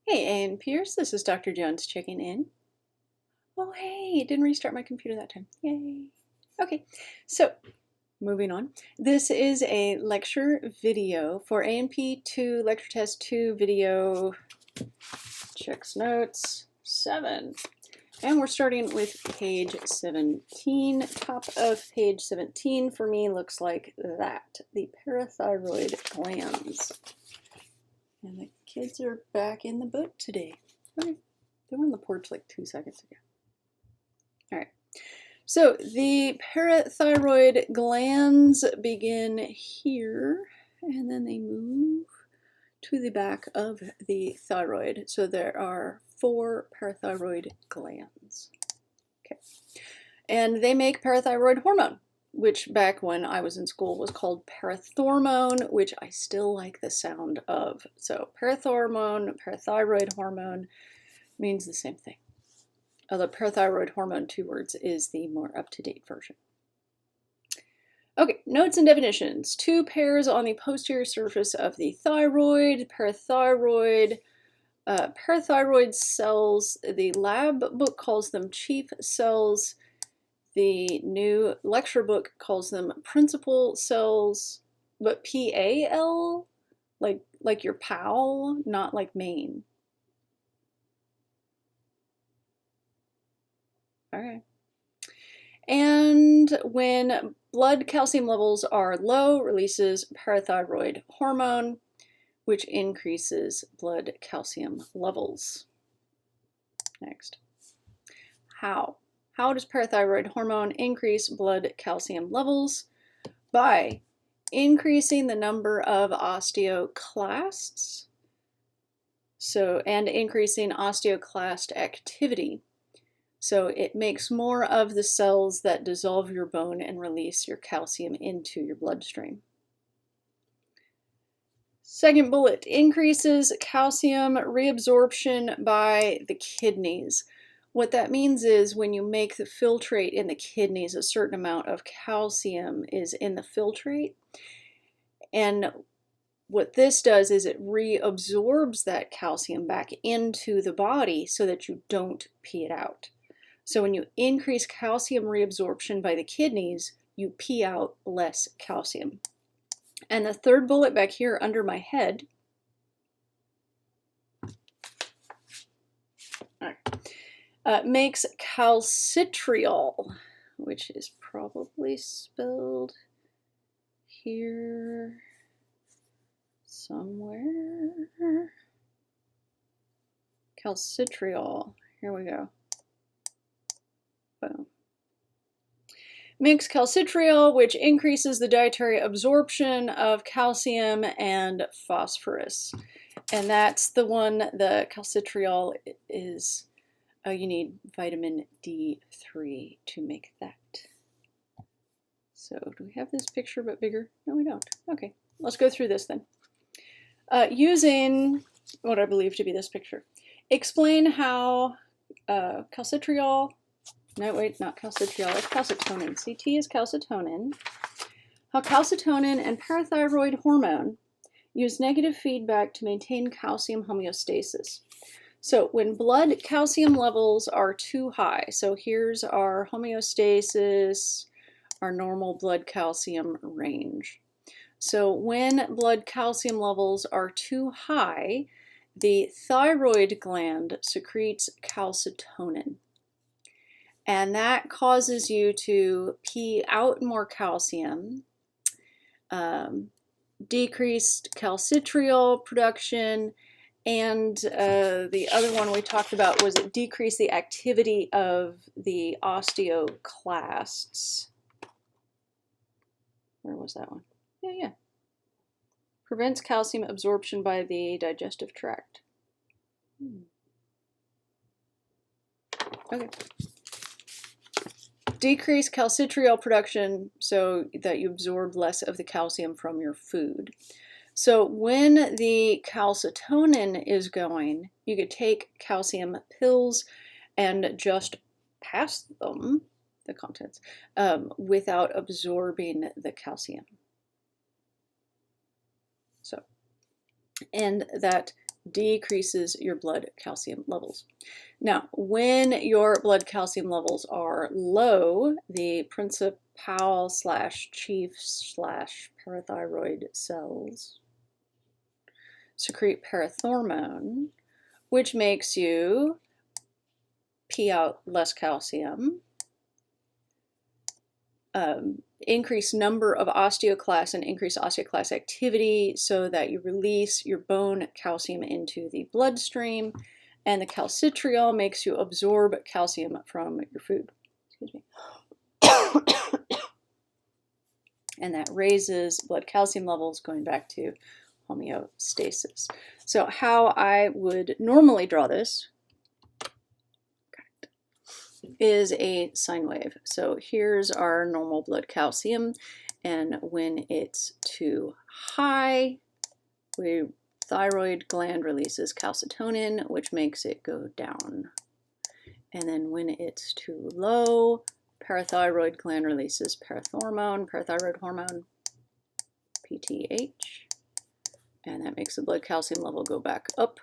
Hey, Ann Pierce, this is Dr. Jones checking in. Oh, hey, it didn't restart my computer that time. Yay. Okay, so moving on. This is a lecture video for A&P 2, lecture test 2, video checks notes 7. And we're starting with page 17. Top of page 17 for me looks like that, the parathyroid glands. And the kids are back in the boat today. Okay. They were on the porch like 2 seconds ago. All right. So the parathyroid glands begin here, and then they move to the back of the thyroid. So there are 4 parathyroid glands. Okay. And they make parathyroid hormone, which back when I was in school was called parathormone, which I still like the sound of. So parathormone, parathyroid hormone means the same thing. The parathyroid hormone, 2 words, is the more up-to-date version. Okay, notes and definitions. 2 pairs on the posterior surface of the thyroid, parathyroid cells. The lab book calls them chief cells. The new lecture book calls them principal cells, but P-A-L, like your pal, not like Maine. All right. And when blood calcium levels are low, releases parathyroid hormone, which increases blood calcium levels. Next. How? How does parathyroid hormone increase blood calcium levels? By increasing the number of osteoclasts, and increasing osteoclast activity. So it makes more of the cells that dissolve your bone and release your calcium into your bloodstream. Second bullet, increases calcium reabsorption by the kidneys. What that means is when you make the filtrate in the kidneys, a certain amount of calcium is in the filtrate. And what this does is it reabsorbs that calcium back into the body so that you don't pee it out. So when you increase calcium reabsorption by the kidneys, you pee out less calcium. And the third bullet back here under my head, makes calcitriol, which is probably spelled here somewhere. Calcitriol, here we go. Boom. Makes calcitriol, which increases the dietary absorption of calcium and phosphorus. And that's the one, the calcitriol is, you need vitamin D3 to make that. So do we have this picture but bigger? No, we don't. Okay, let's go through this then. Using what I believe to be this picture. Explain how calcitriol, no wait, not calcitriol, it's calcitonin. CT is calcitonin. How calcitonin and parathyroid hormone use negative feedback to maintain calcium homeostasis. So when blood calcium levels are too high, so here's our homeostasis, our normal blood calcium range. So when blood calcium levels are too high, the thyroid gland secretes calcitonin. And that causes you to pee out more calcium, decreased calcitriol production, and the other one we talked about was it decreased the activity of the osteoclasts. Where was that one? Yeah. Prevents calcium absorption by the digestive tract. Okay. Decrease calcitriol production so that you absorb less of the calcium from your food. So when the calcitonin is going, you could take calcium pills and just pass them, the contents, without absorbing the calcium. So, and that decreases your blood calcium levels. Now, when your blood calcium levels are low, the principal slash chief slash parathyroid cells secrete parathormone, which makes you pee out less calcium, increase number of osteoclasts and increase osteoclast activity so that you release your bone calcium into the bloodstream, and the calcitriol makes you absorb calcium from your food. Excuse me. And that raises blood calcium levels, going back to homeostasis. So how I would normally draw this is a sine wave. So here's our normal blood calcium, and when it's too high, the thyroid gland releases calcitonin, which makes it go down. And then when it's too low, parathyroid gland releases parathyroid hormone, PTH, and that makes the blood calcium level go back up.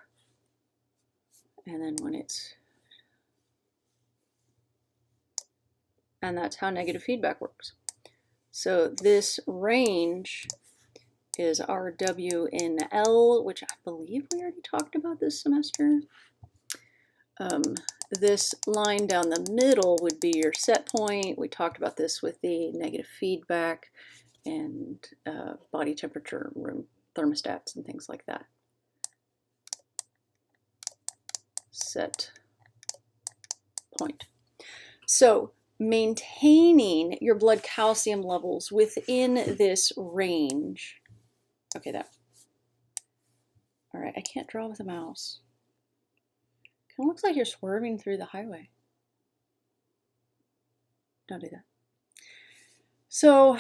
And then when it's, and that's how negative feedback works. So this range is our W in L, which I believe we already talked about this semester. This line down the middle would be your set point. We talked about this with the negative feedback and body temperature, room thermostats, and things like that. Set point. So maintaining your blood calcium levels within this range. Okay, that. All right, I can't draw with a mouse. Kind of looks like you're swerving through the highway. Don't do that. So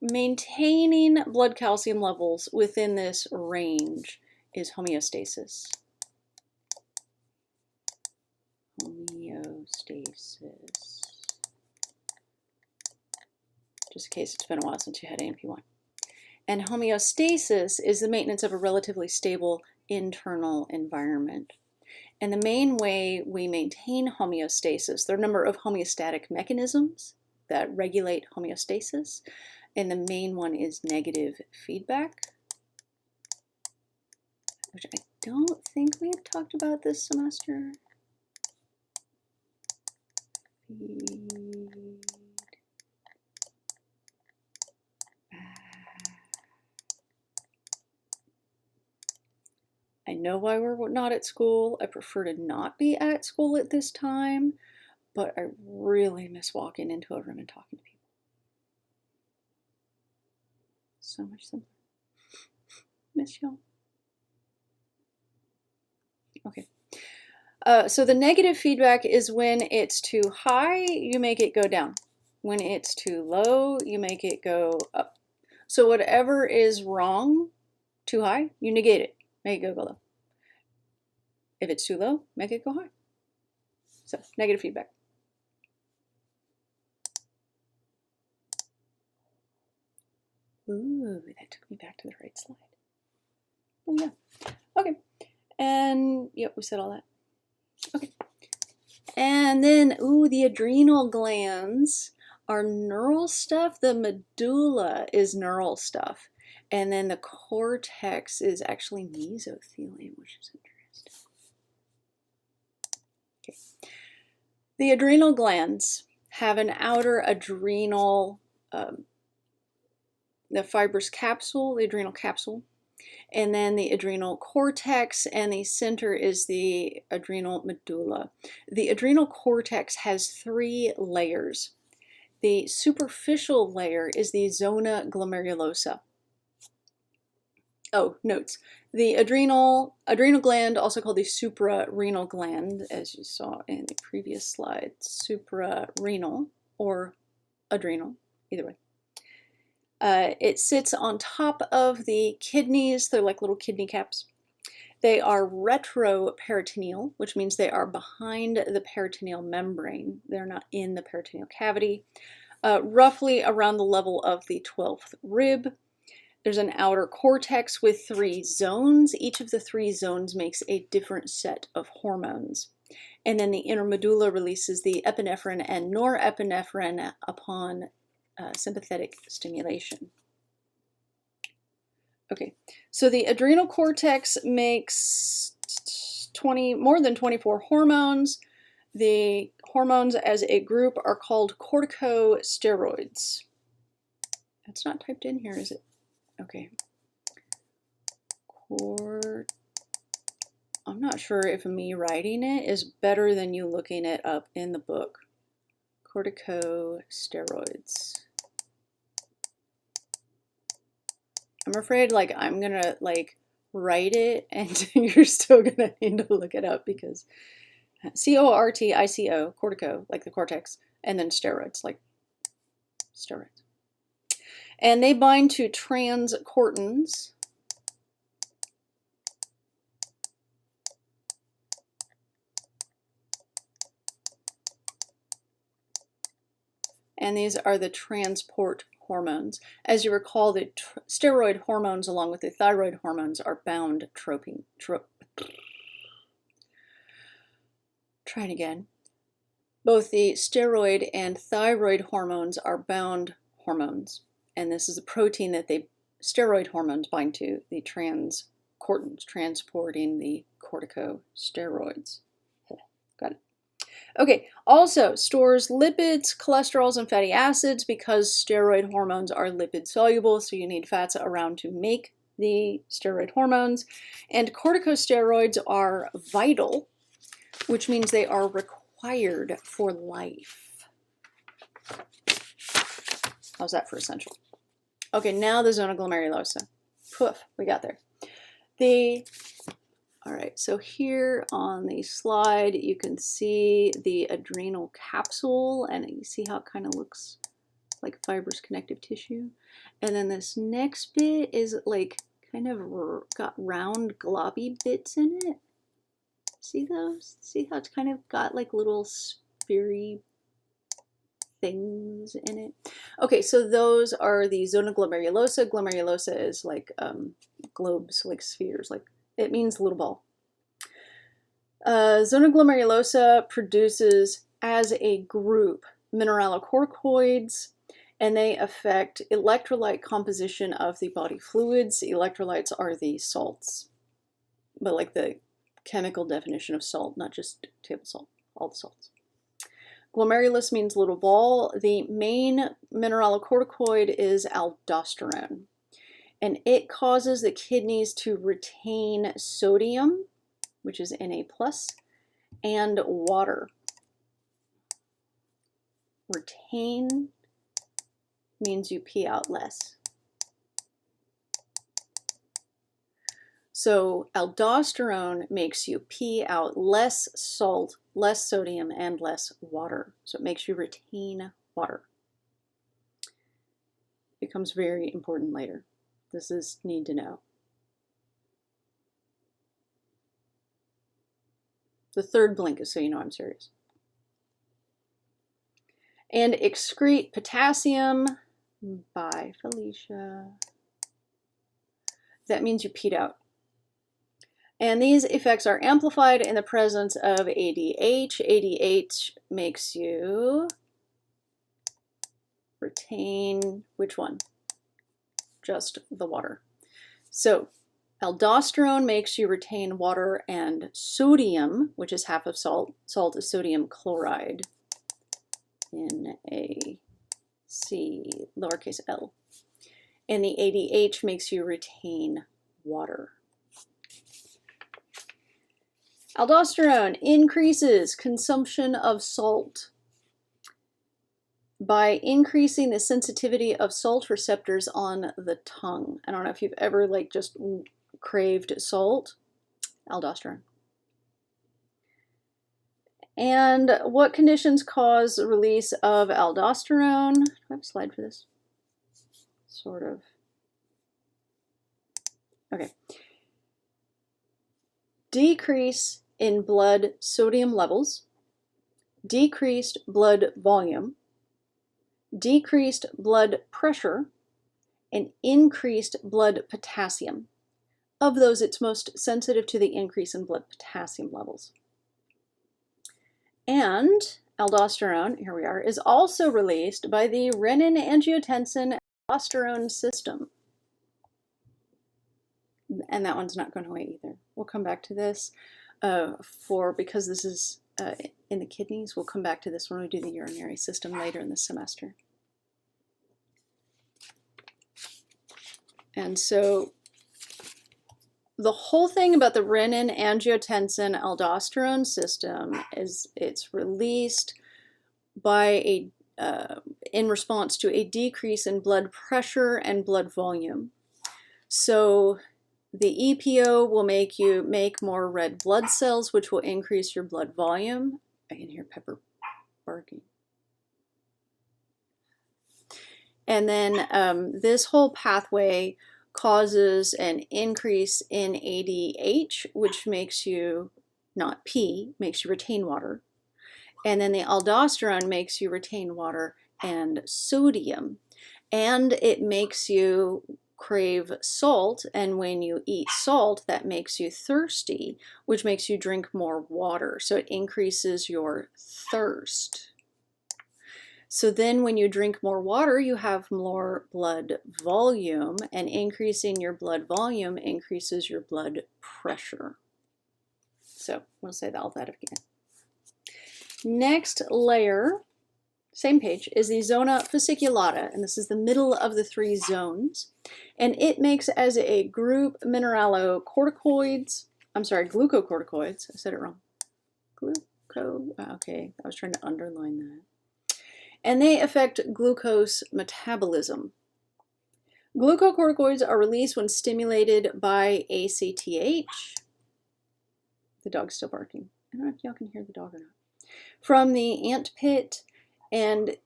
maintaining blood calcium levels within this range is homeostasis. Homeostasis. Just in case it's been a while since you had AMP1. And homeostasis is the maintenance of a relatively stable internal environment. And the main way we maintain homeostasis, there are a number of homeostatic mechanisms that regulate homeostasis, and the main one is negative feedback, which I don't think we had talked about this semester. I know why we're not at school. I prefer to not be at school at this time, but I really miss walking into a room and talking to people. So much simpler. Miss y'all. Okay. So the negative feedback is when it's too high, you make it go down. When it's too low, you make it go up. So whatever is wrong, too high, you negate it. Make it go low. If it's too low, make it go high. So negative feedback. Ooh, that took me back to the right slide. Oh yeah. Okay. And yep, we said all that. Okay. And then, ooh, the adrenal glands are neural stuff. The medulla is neural stuff. And then the cortex is actually mesothelium, which is interesting. Okay. The adrenal glands have an outer adrenal, the fibrous capsule, the adrenal capsule, and then the adrenal cortex, and the center is the adrenal medulla. The adrenal cortex has 3 layers. The superficial layer is the zona glomerulosa. Oh, notes. The adrenal gland, also called the suprarenal gland, as you saw in the previous slide, suprarenal or adrenal, either way. It sits on top of the kidneys. They're like little kidney caps. They are retroperitoneal, which means they are behind the peritoneal membrane. They're not in the peritoneal cavity, roughly around the level of the 12th rib. There's an outer cortex with 3 zones. Each of the 3 zones makes a different set of hormones. And then the inner medulla releases the epinephrine and norepinephrine upon sympathetic stimulation. Okay, so the adrenal cortex makes more than 24 hormones. The hormones as a group are called corticosteroids. That's not typed in here, is it? Okay. I'm not sure if me writing it is better than you looking it up in the book. Corticosteroids. I'm afraid like I'm gonna like write it and you're still gonna need to look it up because C-O-R-T-I-C-O, cortico, like the cortex, and then steroids, like steroids. And they bind to transcortins. And these are the transport hormones. As you recall, the steroid hormones along with the thyroid hormones are bound Trying again. Both the steroid and thyroid hormones are bound hormones. And this is a protein that the steroid hormones bind to, the transcortins, transporting the corticosteroids. Got it. Okay, also stores lipids, cholesterols, and fatty acids because steroid hormones are lipid soluble, so you need fats around to make the steroid hormones. And corticosteroids are vital, which means they are required for life. How's that for essential? Okay, now the zona glomerulosa. Poof, we got there. All right, so here on the slide, you can see the adrenal capsule, and you see how it kind of looks like fibrous connective tissue. And then this next bit is like kind of got round globby bits in it. See those? See how it's kind of got like little sphery things in it? Okay, so those are the zona glomerulosa. Glomerulosa is like globes, like spheres, like it means little ball. Zona glomerulosa produces, as a group, mineralocorticoids, and they affect electrolyte composition of the body fluids. Electrolytes are the salts, but like the chemical definition of salt, not just table salt, all the salts. Glomerulus means little ball. The main mineralocorticoid is aldosterone, and it causes the kidneys to retain sodium, which is Na+, and water. Retain means you pee out less. So aldosterone makes you pee out less salt, less sodium, and less water. So it makes you retain water. It becomes very important later. This is need to know. The third blink is so you know I'm serious. And excrete potassium. Bye, Felicia. That means you peed out. And these effects are amplified in the presence of ADH. ADH makes you retain, which one? Just the water. So aldosterone makes you retain water and sodium, which is half of salt. Salt is sodium chloride, NaC, lowercase l. And the ADH makes you retain water. Aldosterone increases consumption of salt by increasing the sensitivity of salt receptors on the tongue. I don't know if you've ever like just craved salt. Aldosterone. And what conditions cause release of aldosterone? Do I have a slide for this? Sort of. Okay. Decrease in blood sodium levels, decreased blood volume, decreased blood pressure, and increased blood potassium. Of those, it's most sensitive to the increase in blood potassium levels. And aldosterone, here we are, is also released by the renin-angiotensin-aldosterone system. And that one's not going away either. We'll come back to this because this is in the kidneys. We'll come back to this when we do the urinary system later in the semester. And so the whole thing about the renin-angiotensin-aldosterone system is it's released by in response to a decrease in blood pressure and blood volume. So the EPO will make you make more red blood cells, which will increase your blood volume. I can hear Pepper barking. And then this whole pathway causes an increase in ADH, which makes you not pee, makes you retain water. And then the aldosterone makes you retain water and sodium. And it makes you crave salt, and when you eat salt, that makes you thirsty, which makes you drink more water. So it increases your thirst. So then when you drink more water, you have more blood volume, and increasing your blood volume increases your blood pressure. So we'll say all that again. Next layer, same page, is the zona fasciculata, and this is the middle of the three zones. And it makes as a group glucocorticoids. I said it wrong. Okay, I was trying to underline that. And they affect glucose metabolism. Glucocorticoids are released when stimulated by ACTH. The dog's still barking. I don't know if y'all can hear the dog or not. From the ant pit, and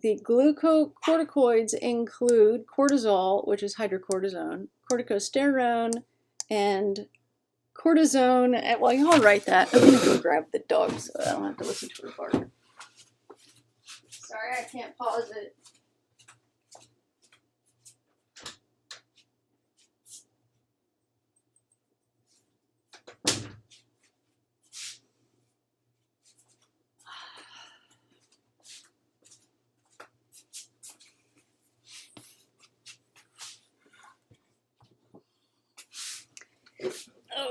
the glucocorticoids include cortisol, which is hydrocortisone, corticosterone, and cortisone. Well, y'all write that. I'm going to go grab the dog so I don't have to listen to her bark. Sorry, I can't pause it.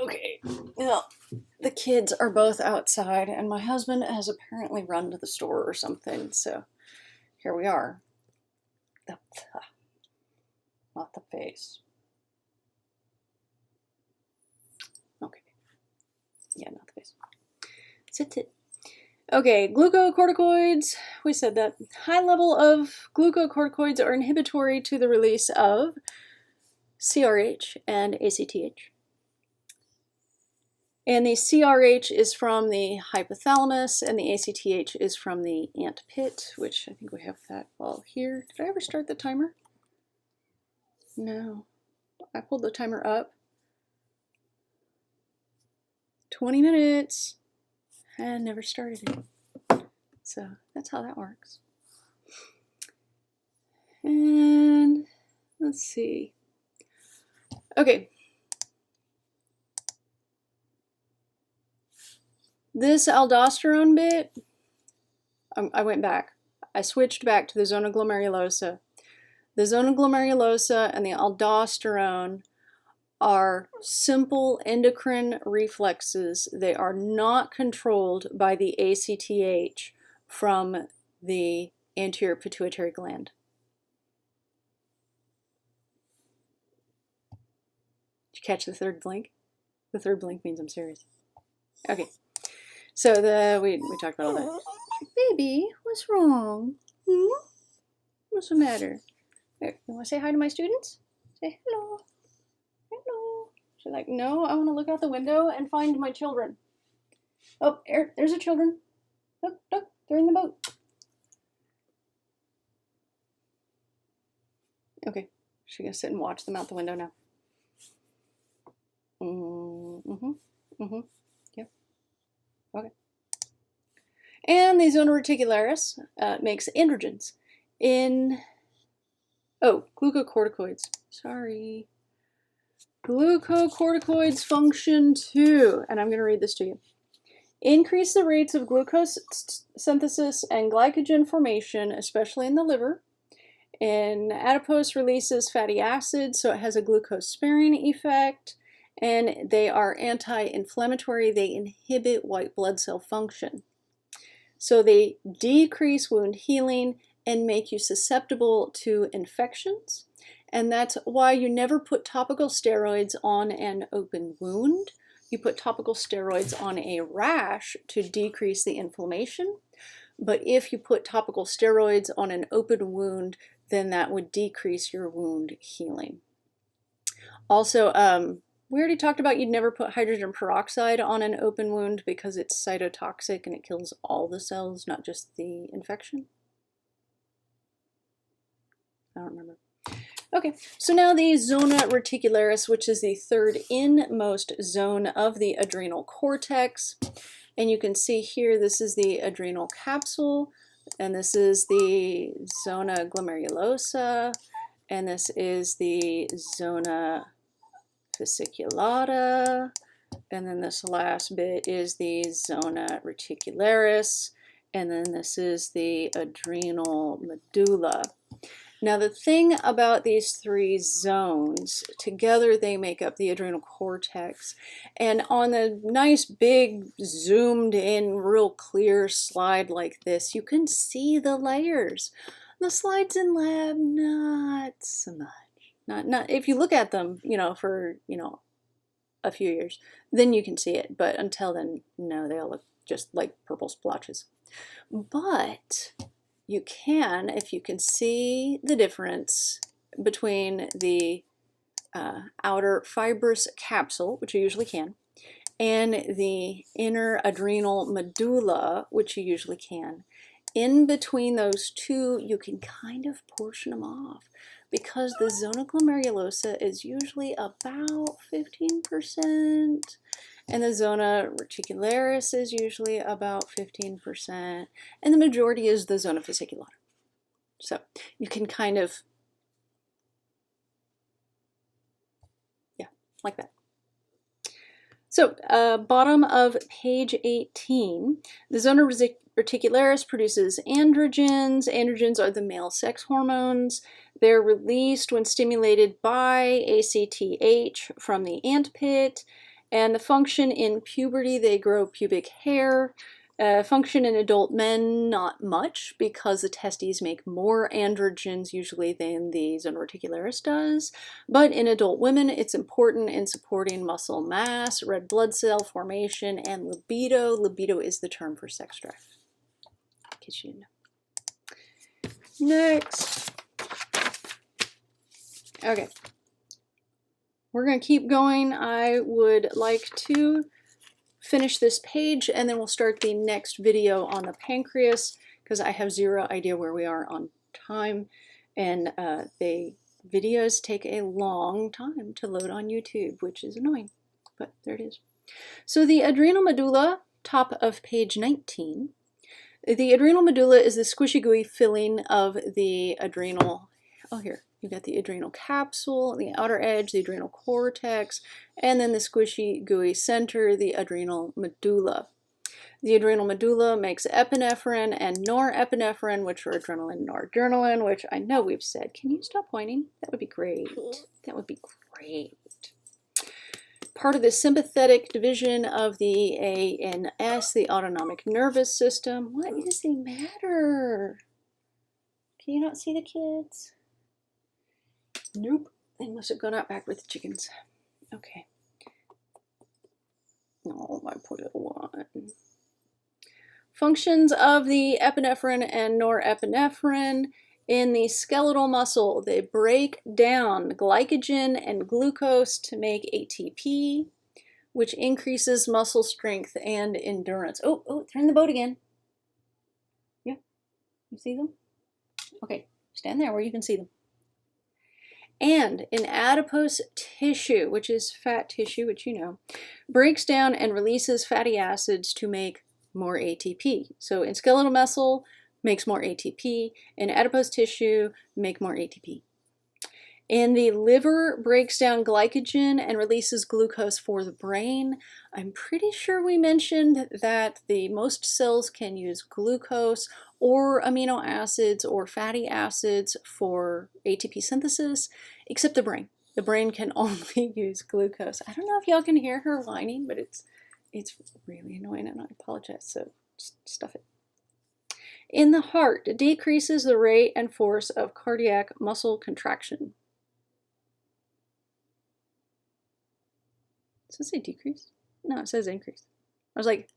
Okay, well, the kids are both outside, and my husband has apparently run to the store or something, so here we are. Not the face. Okay. Yeah, not the face. Sit. Okay, glucocorticoids, we said that. High level of glucocorticoids are inhibitory to the release of CRH and ACTH. And the CRH is from the hypothalamus, and the ACTH is from the ant pit, which I think we have that all here. Did I ever start the timer? No. I pulled the timer up. 20 minutes. And never started it. So that's how that works. And let's see. Okay. This aldosterone bit, I went back. I switched back to the zona glomerulosa. The zona glomerulosa and the aldosterone are simple endocrine reflexes. They are not controlled by the ACTH from the anterior pituitary gland. Did you catch the third blink? The third blink means I'm serious. Okay. So we talked about all that. Baby, what's wrong? What's the matter? Here, you want to say hi to my students? Say hello. Hello. She's like, no, I want to look out the window and find my children. Oh, there's the children. Look, they're in the boat. Okay, she's going to sit and watch them out the window now. Yep. Okay. And the zona reticularis makes androgens. Oh, glucocorticoids. Sorry. Glucocorticoids function 2, and I'm going to read this to you. Increase the rates of glucose synthesis and glycogen formation, especially in the liver. And adipose releases fatty acids, so it has a glucose-sparing effect. And they are anti-inflammatory. They inhibit white blood cell function. So they decrease wound healing and make you susceptible to infections. And that's why you never put topical steroids on an open wound. You put topical steroids on a rash to decrease the inflammation. But if you put topical steroids on an open wound, then that would decrease your wound healing. Also, we already talked about you'd never put hydrogen peroxide on an open wound because it's cytotoxic and it kills all the cells, not just the infection. I don't remember. Okay, so now the zona reticularis, which is the third inmost zone of the adrenal cortex. And you can see here, this is the adrenal capsule, and this is the zona glomerulosa, and this is the zona fasciculata, and then this last bit is the zona reticularis, and then this is the adrenal medulla. Now the thing about these three zones, together they make up the adrenal cortex. And on a nice big zoomed in real clear slide like this, you can see the layers. The slides in lab, not so much. Not if you look at them, for, a few years, then you can see it. But until then, no, they all look just like purple splotches. But you can, if you can see the difference between the outer fibrous capsule, which you usually can, and the inner adrenal medulla, which you usually can. In between those two, you can kind of portion them off because the zona glomerulosa is usually about 15%. And the zona reticularis is usually about 15%, and the majority is the zona fasciculata. So you can kind of, yeah, like that. So bottom of page 18, the zona reticularis produces androgens. Androgens are the male sex hormones. They're released when stimulated by ACTH from the ant pit. And the function in puberty, they grow pubic hair. Function in adult men, not much, because the testes make more androgens usually than the zona reticularis does. But in adult women, it's important in supporting muscle mass, red blood cell formation, and libido. Libido is the term for sex drive. In case you didn't know. Next. Okay. We're going to keep going. I would like to finish this page and then we'll start the next video on the pancreas because I have zero idea where we are on time, and the videos take a long time to load on YouTube, which is annoying, but there it is. So the adrenal medulla, top of page 19. The adrenal medulla is the squishy gooey filling of the adrenal, here. You've got the adrenal capsule, the outer edge, the adrenal cortex, and then the squishy, gooey center, the adrenal medulla. The adrenal medulla makes epinephrine and norepinephrine, which are adrenaline and noradrenaline, which I know we've said. Can you stop pointing? That would be great. That would be great. Part of the sympathetic division of the ANS, the autonomic nervous system. What is the matter? Can you not see the kids? Nope, they must have gone out back with the chickens. Okay. Oh, my poor little one. Functions of the epinephrine and norepinephrine. In the skeletal muscle, they break down glycogen and glucose to make ATP, which increases muscle strength and endurance. Oh, they're in the boat again. Yeah, you see them? Okay, stand there where you can see them. And in adipose tissue, which is fat tissue, which you know, breaks down and releases fatty acids to make more ATP. So in skeletal muscle, makes more ATP. In adipose tissue, make more ATP. And the liver breaks down glycogen and releases glucose for the brain. I'm pretty sure we mentioned that the most cells can use glucose or amino acids or fatty acids for ATP synthesis, except the brain. The brain can only use glucose. I don't know if y'all can hear her whining, but it's really annoying and I apologize, so just stuff it. In the heart, it decreases the rate and force of cardiac muscle contraction. Does it say decrease? No, it says increase. I was like,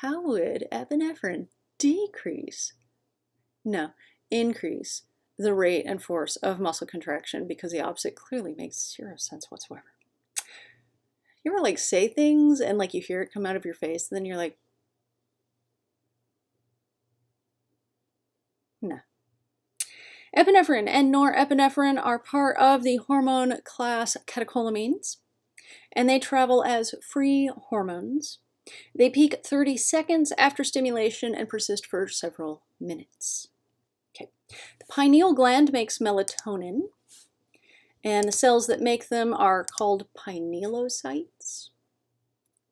how would epinephrine decrease? No, increase the rate and force of muscle contraction, because the opposite clearly makes zero sense whatsoever. You ever like say things and like you hear it come out of your face, and then you're like, no. Epinephrine and norepinephrine are part of the hormone class catecholamines, and they travel as free hormones. They peak 30 seconds after stimulation and persist for several minutes. Okay. The pineal gland makes melatonin, and the cells that make them are called pinealocytes.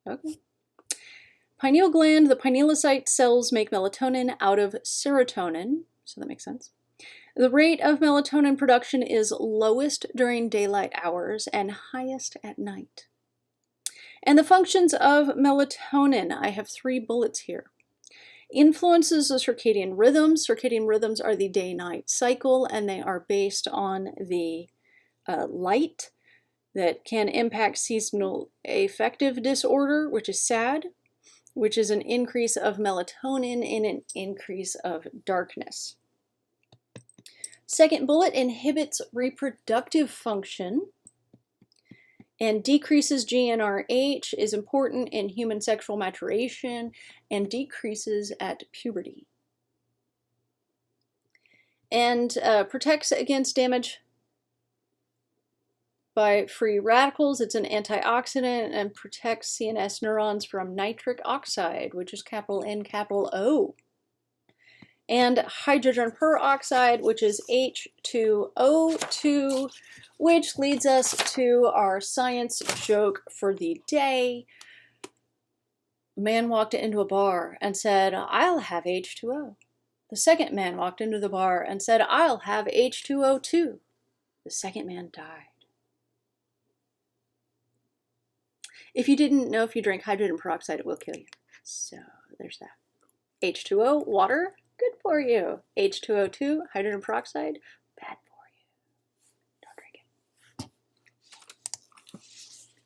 Okay. Pineal gland, the pinealocyte cells make melatonin out of serotonin, so that makes sense. The rate of melatonin production is lowest during daylight hours and highest at night. And the functions of melatonin, I have 3 bullets here. Influences the circadian rhythms. Circadian rhythms are the day-night cycle, and they are based on the light that can impact seasonal affective disorder, which is SAD, which is an increase of melatonin in an increase of darkness. Second bullet, inhibits reproductive function and decreases GnRH, is important in human sexual maturation and decreases at puberty. And protects against damage by free radicals. It's an antioxidant and protects CNS neurons from nitric oxide, which is capital N, capital O. And hydrogen peroxide, which is H2O2, which leads us to our science joke for the day. A man walked into a bar and said, "I'll have H2O." The second man walked into the bar and said, "I'll have H2O too." The second man died. If you didn't know, if you drink hydrogen peroxide, it will kill you. So there's that. H2O, water, good for you. H2O2, hydrogen peroxide, bad for you. Don't drink it.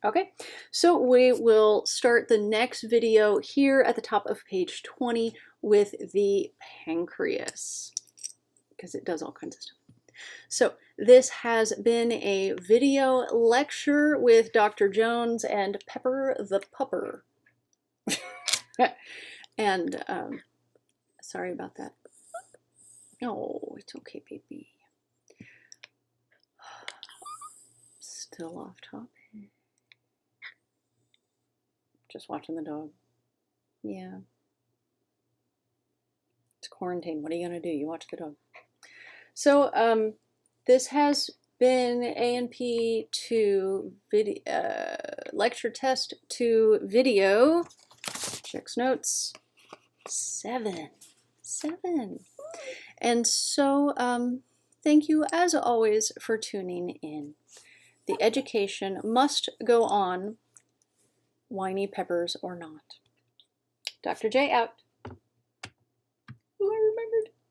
Okay, so we will start the next video here at the top of page 20 with the pancreas, because it does all kinds of stuff. So this has been a video lecture with Dr. Jones and Pepper the Pupper. And sorry about that. Oh, it's okay, baby. Still off topic. Just watching the dog. Yeah. It's quarantine. What are you going to do? You watch the dog. So this has been A&P to video, lecture test to video. Checks notes. 7. And so thank you as always for tuning in. The education must go on, whiny peppers or not. Dr. J out.